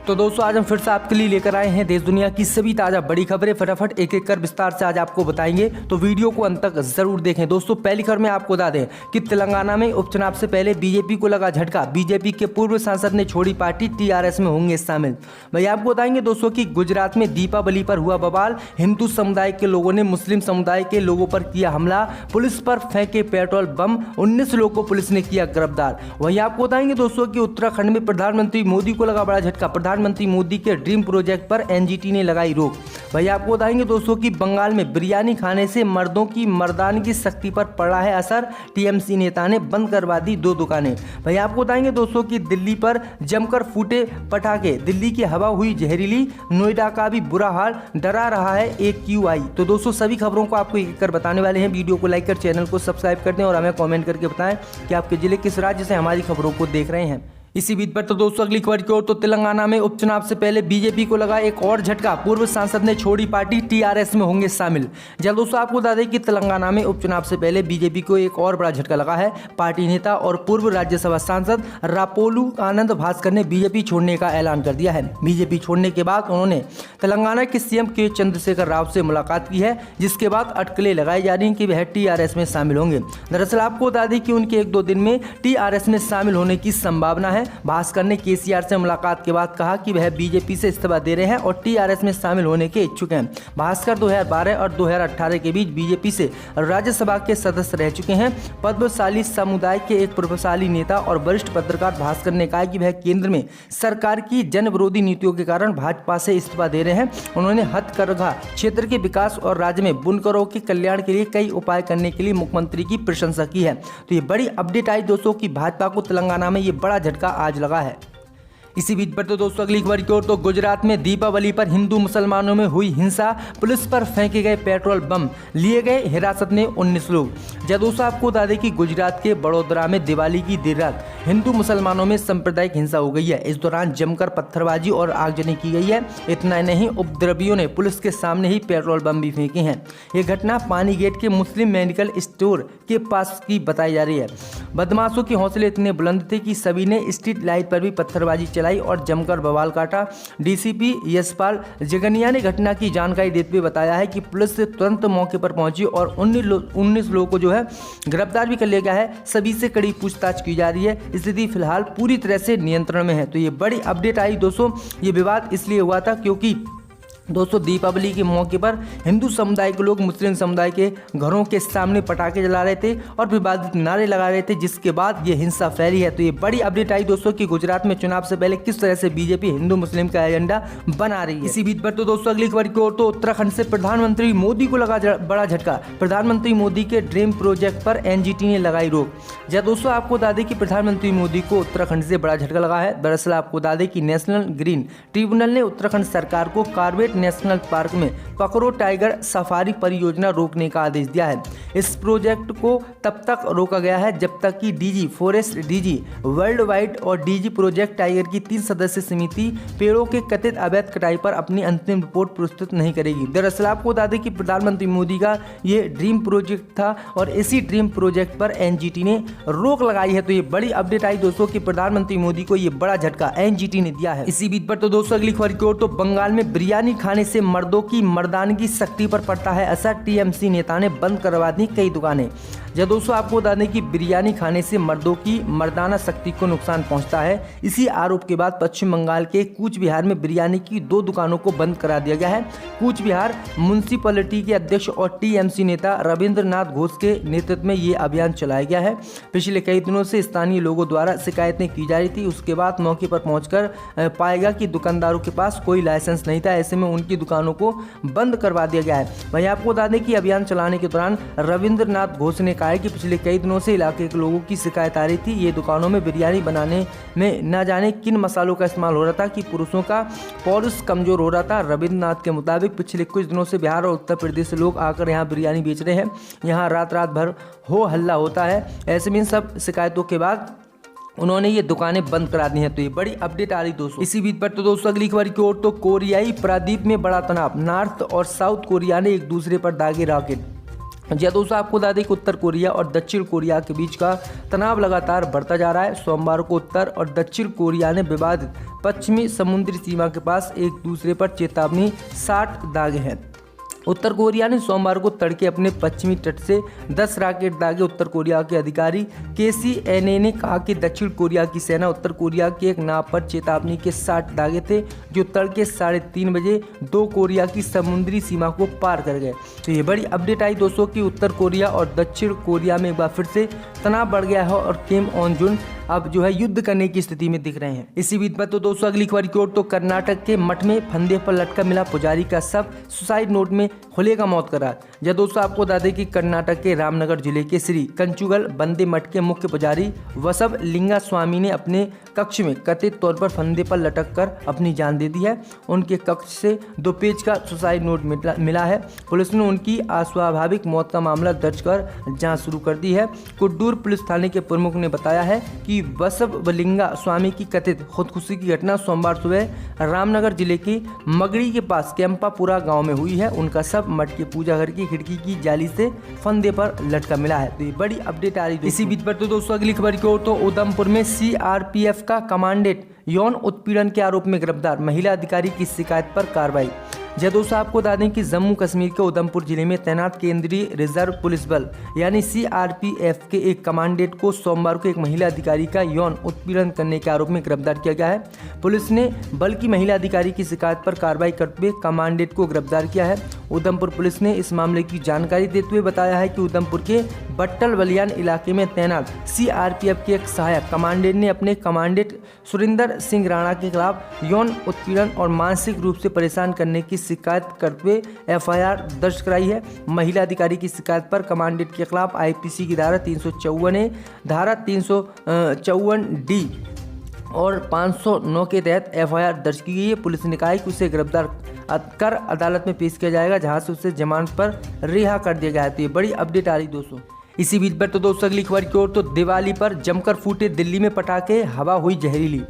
तो दोस्तों आज हम फिर से आपके लिए लेकर आए हैं देश दुनिया की सभी ताजा बड़ी खबरें। फटाफट एक एक कर विस्तार से आज आपको बताएंगे, तो वीडियो को अंत तक जरूर देखें। दोस्तों पहली खबर में आपको बता दें कि तेलंगाना में उपचुनाव से पहले बीजेपी को लगा झटका। बीजेपी के पूर्व सांसद ने छोड़ी पार्टी, टीआरएस में होंगे शामिल। वही आपको बताएंगे दोस्तों की गुजरात में दीपावली पर हुआ बवाल। हिंदू समुदाय के लोगों ने मुस्लिम समुदाय के लोगों पर किया हमला, पुलिस पर फेंके पेट्रोल बम, 19 लोगों को पुलिस ने किया गिरफ्तार। वही आपको बताएंगे दोस्तों की उत्तराखंड में प्रधानमंत्री मोदी को लगा बड़ा झटका। प्रधानमंत्री मोदी के ड्रीम प्रोजेक्ट पर एनजीटी ने लगाई रोक। वही आपको बताएंगे दोस्तों कि बंगाल में बिरयानी खाने से मर्दों की मर्दानगी शक्ति पर पड़ा है असर। टीएमसी नेता ने बंद करवा दी 2 दुकानें। वही आपको बताएंगे दोस्तों कि दिल्ली पर जमकर फूटे पटाखे, दिल्ली की हवा हुई जहरीली, नोएडा का भी बुरा हाल, डरा रहा है AQI। तो दोस्तों सभी खबरों को आपको एक कर बताने वाले हैं। वीडियो को लाइक कर चैनल को सब्सक्राइब कर दें और हमें कमेंट करके बताएं कि आपके जिले किस राज्य से हमारी खबरों को देख रहे हैं। इसी बीच पर तो दोस्तों अगली खबर की ओर, तो तेलंगाना में उपचुनाव से पहले बीजेपी को लगा एक और झटका। पूर्व सांसद ने छोड़ी पार्टी, टीआरएस में होंगे शामिल। जल्द दोस्तों आपको बता दें कि तेलंगाना में उपचुनाव से पहले बीजेपी को एक और बड़ा झटका लगा है। पार्टी नेता और पूर्व राज्यसभा सांसद रापोलू आनंद भास्कर ने बीजेपी छोड़ने का ऐलान कर दिया है। बीजेपी छोड़ने के बाद उन्होंने तेलंगाना के सीएम के चंद्रशेखर राव से मुलाकात की है, जिसके बाद अटकलें लगाई जा रही हैं कि वह टीआरएस में शामिल होंगे। दरअसल आपको बता दें कि उनके 1-2 दिन में टीआरएस में शामिल होने की संभावना है। भास्कर ने केसीआर से मुलाकात के बाद कहा कि वह बीजेपी से इस्तीफा दे रहे हैं और टीआरएस में शामिल होने के इच्छुक हैं। भास्कर 2012 और 2018 के बीच बीजेपी से राज्यसभा के सदस्य रह चुके हैं। पद्मशाली समुदाय के एक प्रभावशाली नेता और वरिष्ठ पत्रकार भास्कर ने कहा कि वह केंद्र में सरकार की जन विरोधी नीतियों के कारण भाजपा से इस्तीफा दे रहे हैं। उन्होंने हथकरघा क्षेत्र के विकास और राज्य में बुनकरों के कल्याण के लिए कई उपाय करने के लिए मुख्यमंत्री की प्रशंसा की है। तो ये बड़ी अपडेट आई दोस्तों की भाजपा को तेलंगाना में ये बड़ा झटका आज लगा है। इसी बीच पर तो दोस्तों अगली खबर की ओर, तो गुजरात में दीपावली पर हिंदू मुसलमानों में हुई हिंसा, पुलिस पर फेंके गए पेट्रोल बम, लिए गए हिरासत में 19 लोग। जब दोस्तों आपको बता दें कि गुजरात के बड़ोदरा में दिवाली की देर रात हिंदू मुसलमानों में सांप्रदायिक हिंसा हो गई है। इस दौरान जमकर पत्थरबाजी और आगजनी की गई है। इतना नहीं, उपद्रवियों ने पुलिस के सामने ही पेट्रोल बम भी फेंके हैं। ये घटना पानी गेट के मुस्लिम मेडिकल स्टोर के पास की बताई जा रही है। बदमाशों के हौसले इतने बुलंद थे कि सभी ने स्ट्रीट लाइट पर भी पत्थरबाजी चलाई और जमकर बवाल काटा। डीसीपी यशपाल जगनिया ने घटना की जानकारी देते हुए बताया है कि पुलिस से तुरंत मौके पर पहुंची और 19 लोगों को जो है गिरफ्तार भी कर लिया गया है। सभी से कड़ी पूछताछ की जा रही है। स्थिति फिलहाल पूरी तरह से नियंत्रण में है। तो ये बड़ी अपडेट आई दोस्तों। ये विवाद इसलिए हुआ था क्योंकि दोस्तों दीपावली के मौके पर हिंदू समुदाय के लोग मुस्लिम समुदाय के घरों के सामने पटाखे जला रहे थे और विवादित नारे लगा रहे थे, जिसके बाद ये हिंसा फैली है। तो ये बड़ी अपडेट आई दोस्तों कि गुजरात में चुनाव से पहले किस तरह से बीजेपी हिंदू मुस्लिम का एजेंडा बना रही है। इसी बीच पर तो दोस्तों अगली खबर की ओर, तो उत्तराखंड से प्रधानमंत्री मोदी को लगा बड़ा झटका। प्रधानमंत्री मोदी के ड्रीम प्रोजेक्ट पर एनजीटी ने लगाई रोक। जब दोस्तों आपको बता दें कि प्रधानमंत्री मोदी को उत्तराखंड से बड़ा झटका लगा है। दरअसल आपको बता दें कि नेशनल ग्रीन ट्रिब्यूनल ने उत्तराखंड सरकार को कॉर्बेट नेशनल पार्क में पकड़ो टाइगर सफारी परियोजना रोकने का आदेश दिया है। इस प्रोजेक्ट को तब तक रोका गया है जब तक कि DG forest, DG world wide और डीजी प्रोजेक्ट टाइगर की 3 सदस्यीय समिति पेड़ों के कथित अवैध कटाई पर अपनी अंतिम रिपोर्ट प्रस्तुत नहीं करेगी। दरअसल आपको बता दें कि प्रधानमंत्री मोदी का ये ड्रीम प्रोजेक्ट था और इसी ड्रीम प्रोजेक्ट पर एनजीटी ने रोक लगाई है। तो ये बड़ी अपडेट आई दोस्तों कि प्रधानमंत्री मोदी को ये बड़ा झटका एनजीटी ने दिया है। इसी बीच पर तो दोस्तों अगली खबर की ओर, तो बंगाल में बिरयानी खाने से मर्दों की मर्दानगी शक्ति पर पड़ता है असर। टीएमसी नेता ने बंद करवा दी कई दुकानें। जब दोस्तों आपको बता दें कि बिरयानी खाने से मर्दों की मर्दाना शक्ति को नुकसान पहुंचता है। इसी आरोप के बाद पश्चिम बंगाल के कूच बिहार में बिरयानी की 2 दुकानों को बंद करा दिया गया है। कूच बिहार म्युनिसिपैलिटी के अध्यक्ष और टीएमसी नेता रविंद्रनाथ घोष के नेतृत्व में ये अभियान चलाया गया है। पिछले कई दिनों से स्थानीय लोगों द्वारा शिकायतें की जा रही थी। उसके बाद मौके पर पहुंचकर पाएगा कि दुकानदारों के पास कोई लाइसेंस नहीं था। ऐसे में उनकी दुकानों को बंद करवा दिया गया है। वहीं आपको बता दें कि अभियान चलाने के दौरान रविंद्रनाथ घोष ने कहा है कि पिछले कई दिनों से इलाके के लोगों की शिकायत आ रही थी। ये दुकानों में बिरयानी बनाने में न जाने किन मसालों का इस्तेमाल हो रहा था कि पुरुषों का पौरुष कमजोर हो रहा था। रविंद्रनाथ के मुताबिक पिछले कुछ दिनों से बिहार और उत्तर प्रदेश से लोग आकर यहाँ बिरयानी बेच रहे हैं। यहाँ रात भर हो हल्ला होता है। ऐसे में इन सब शिकायतों के बाद उन्होंने ये दुकानें बंद करा दी हैं। तो ये बड़ी अपडेट आ रही दोस्तों। इसी बीच पर तो दोस्तों अगली खबर की ओर, तो कोरियाई प्रायद्वीप में बड़ा तनाव। नॉर्थ और साउथ कोरिया ने एक दूसरे पर दागे रॉकेट। जी दोस्तों, आपको बता दें कि उत्तर कोरिया और दक्षिण कोरिया के बीच का तनाव लगातार बढ़ता जा रहा है। सोमवार को उत्तर और दक्षिण कोरिया ने विवादित पश्चिमी समुद्री सीमा के पास एक दूसरे पर चेतावनी साठ दागे हैं। उत्तर कोरिया ने सोमवार को तड़के अपने पश्चिमी तट से 10 रॉकेट दागे। उत्तर कोरिया के अधिकारी KCNA ने कहा कि दक्षिण कोरिया की सेना उत्तर कोरिया के एक नाव पर चेतावनी के 60 दागे थे, जो तड़के 3:30 बजे 2 कोरिया की समुद्री सीमा को पार कर गए। तो ये बड़ी अपडेट आई दोस्तों कि उत्तर कोरिया और दक्षिण कोरिया में एक बार फिर से तनाव बढ़ गया है और किम ऑन जुन अब जो है युद्ध करने की स्थिति में दिख रहे हैं। इसी बीच पर तो दोस्तों अगली खबर की ओर, तो कर्नाटक के मठ में फंदे पर लटका मिला पुजारी का शव, सुसाइड नोट में खुलेगा मौत का राज। जब दोस्तों आपको बता दें कि कर्नाटक के रामनगर जिले के श्री कंचुगल बंदे मठ के मुख्य पुजारी वसव लिंगा स्वामी ने अपने कक्ष में कथित तौर पर फंदे पर लटक कर अपनी जान दे दी है। उनके कक्ष से 2 पेज का सुसाइड नोट मिला है। पुलिस ने उनकी अस्वाभाविक मौत का मामला दर्ज कर जांच शुरू कर दी है। कुड्डूर पुलिस थाने के प्रमुख ने बताया है कि बसवलिंगा स्वामी की कथित खुदकुशी की घटना सोमवार सुबह रामनगर जिले की मगड़ी के पास कैंपापुरा गांव में हुई है। उनका शव मठ के पूजा घर की खिड़की की जाली से फंदे पर लटका मिला है। तो ये बड़ी अपडेट आ रही है। इसी बीच पर तो दोस्तों अगली खबर की ओर, तो उधमपुर में CRPF का कमांडेंट यौन उत्पीड़न के आरोप में गिरफ्तार, महिला अधिकारी की शिकायत पर कार्रवाई। जय दोस्तों आपको बता दें कि जम्मू कश्मीर के उधमपुर जिले में तैनात केंद्रीय रिजर्व पुलिस बल यानी CRPF के एक कमांडेंट को सोमवार को एक महिला अधिकारी का यौन उत्पीड़न करने के आरोप में गिरफ्तार किया गया है। पुलिस ने बल की महिला अधिकारी की शिकायत पर कार्रवाई करते हुए कमांडेंट को गिरफ्तार किया है। उधमपुर पुलिस ने इस मामले की जानकारी देते हुए बताया है कि उधमपुर के बट्टल बलियान इलाके में तैनात CRPF के एक सहायक कमांडेंट ने अपने कमांडेंट सुरिंदर सिंह राणा के खिलाफ यौन उत्पीड़न और मानसिक रूप से परेशान करने की शिकायत करते हुए FIR दर्ज कराई है। महिला अधिकारी की शिकायत पर कमांडेंट के खिलाफ IPC की धारा 354A, धारा 354D और 509 के तहत FIR दर्ज की गई है। पुलिस ने कहा है कि उसे गिरफ्तार कर अदालत में पेश किया जाएगा, जहां से उसे जमानत पर रिहा कर दिया गया है। तो ये बड़ी अपडेट आ रही दोस्तों। इसी बीच पर तो दोस्तों अगली खबर की ओर, तो दिवाली पर जमकर फूटे दिल्ली में पटाखे, हवा हुई जहरीली।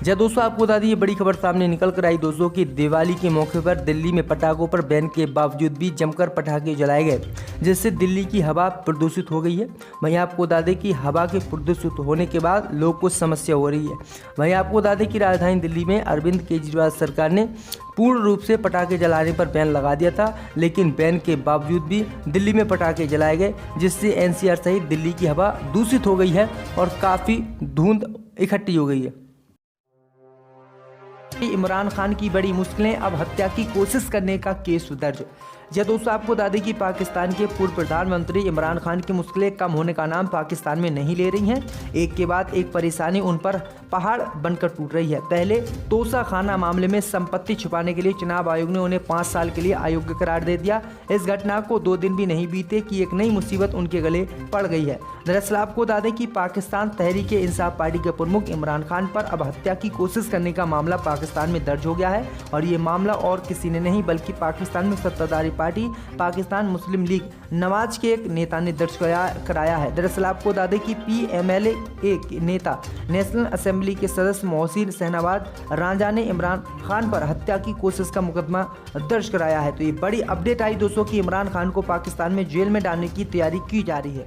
जब दोस्तों आपको बता दी ये बड़ी खबर सामने निकल कर आई दोस्तों कि दिवाली के मौके पर दिल्ली में पटाखों पर बैन के बावजूद भी जमकर पटाखे जलाए गए, जिससे दिल्ली की हवा प्रदूषित हो गई है। वहीं आपको बता दें कि हवा के प्रदूषित होने के बाद लोगों को समस्या हो रही है। वहीं आपको बता दें कि राजधानी दिल्ली में अरविंद केजरीवाल सरकार ने पूर्ण रूप से पटाखे जलाने पर बैन लगा दिया था, लेकिन बैन के बावजूद भी दिल्ली में पटाखे जलाए गए, जिससे NCR सहित दिल्ली की हवा दूषित हो गई है और काफ़ी धुंध इकट्ठी हो गई है। इमरान खान की बड़ी मुश्किलें, अब हत्या की कोशिश करने का केस दर्ज। जब दोस्तों आपको बता दें कि पाकिस्तान के पूर्व प्रधानमंत्री इमरान खान की मुश्किलें कम होने का नाम पाकिस्तान में नहीं ले रही हैं। एक के बाद एक परेशानी उन पर पहाड़ बनकर टूट रही है। पहले तोसा खाना मामले में संपत्ति छुपाने के लिए चुनाव आयोग ने उन्हें 5 साल के लिए अयोग्य करार दे दिया। इस घटना को 2 दिन भी नहीं बीते कि एक नई मुसीबत उनके गले पड़ गई है। दरअसल आपको बता दें कि पाकिस्तान तहरीक-ए-इंसाफ पार्टी के प्रमुख इमरान खान पर अब हत्या की कोशिश करने का मामला पाकिस्तान में दर्ज हो गया है। और ये मामला और किसी ने नहीं बल्कि पाकिस्तान में सत्ताधारी पार्टी पाकिस्तान मुस्लिम लीग नवाज के एक नेता ने दर्ज कराया है। दरअसल आपको बता दें कि PMLA के नेता नेशनल असेंबली के सदस्य मोहसिन शहनवाज राजा ने इमरान खान पर हत्या की कोशिश का मुकदमा दर्ज कराया है। तो ये बड़ी अपडेट आई दोस्तों कि इमरान खान को पाकिस्तान में जेल में डालने की तैयारी की जा रही है।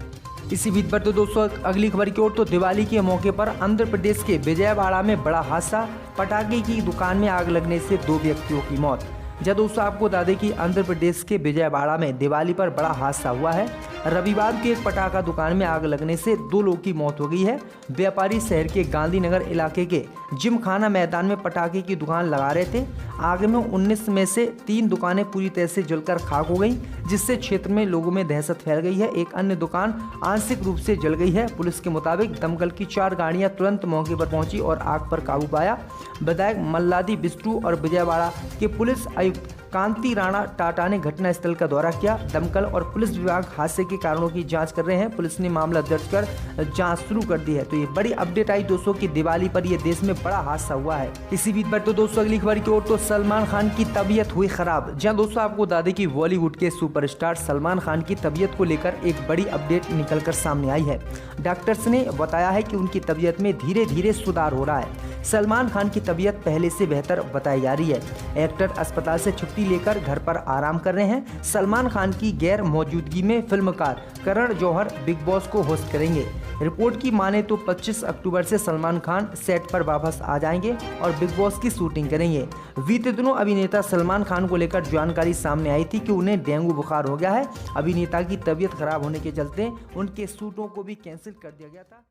इसी बीच पर तो दोस्तों अगली खबर की ओर, तो दिवाली के मौके पर आंध्र प्रदेश के विजयवाड़ा में बड़ा हादसा, पटाखे की दुकान में आग लगने से 2 व्यक्तियों की मौत। जब दोस्तों आपको बता दें कि आंध्र प्रदेश के विजयवाड़ा में दिवाली पर बड़ा हादसा हुआ है। रविवार को एक पटाखा दुकान में आग लगने से 2 लोगों की मौत हो गई है। व्यापारी शहर के गांधीनगर इलाके के जिमखाना मैदान में पटाखे की दुकान लगा रहे थे। आग में 19 में से 3 दुकानें पूरी तरह से जलकर खाक हो गई, जिससे क्षेत्र में लोगों में दहशत फैल गई है। एक अन्य दुकान आंशिक रूप से जल गई है। पुलिस के मुताबिक दमकल की 4 गाड़ियां तुरंत मौके पर पहुंची और आग पर काबू पाया। विधायक मल्लादी बिस्टू और विजयवाड़ा के पुलिस आयुक्त कांति राणा टाटा ने घटनास्थल का दौरा किया। दमकल और पुलिस विभाग हादसे के कारणों की जांच कर रहे हैं। पुलिस ने मामला दर्ज कर जांच शुरू कर दी है। तो ये बड़ी अपडेट आई दोस्तों कि दिवाली पर ये देश में बड़ा हादसा हुआ है। इसी बीच पर तो दोस्तों अगली खबर की ओर, तो सलमान खान की तबीयत हुई खराब। जहां दोस्तों आपको बता दें कि बॉलीवुड के सुपरस्टार सलमान खान की तबीयत को लेकर एक बड़ी अपडेट निकलकर सामने आई है। डॉक्टर्स ने बताया है कि उनकी तबीयत में धीरे धीरे सुधार हो रहा है। सलमान खान की तबीयत पहले से बेहतर बताई जा रही है। एक्टर अस्पताल से छुट्टी लेकर घर पर आराम कर रहे हैं। सलमान खान की गैर मौजूदगी में फिल्मकार करण जौहर बिग बॉस को होस्ट करेंगे। रिपोर्ट की माने तो 25 अक्टूबर से सलमान खान सेट पर वापस आ जाएंगे और बिग बॉस की शूटिंग करेंगे। बीते दिनों अभिनेता सलमान खान को लेकर जानकारी सामने आई थी कि उन्हें डेंगू बुखार हो गया है। अभिनेता की तबीयत खराब होने के चलते उनके शूटों को भी कैंसिल कर दिया गया था।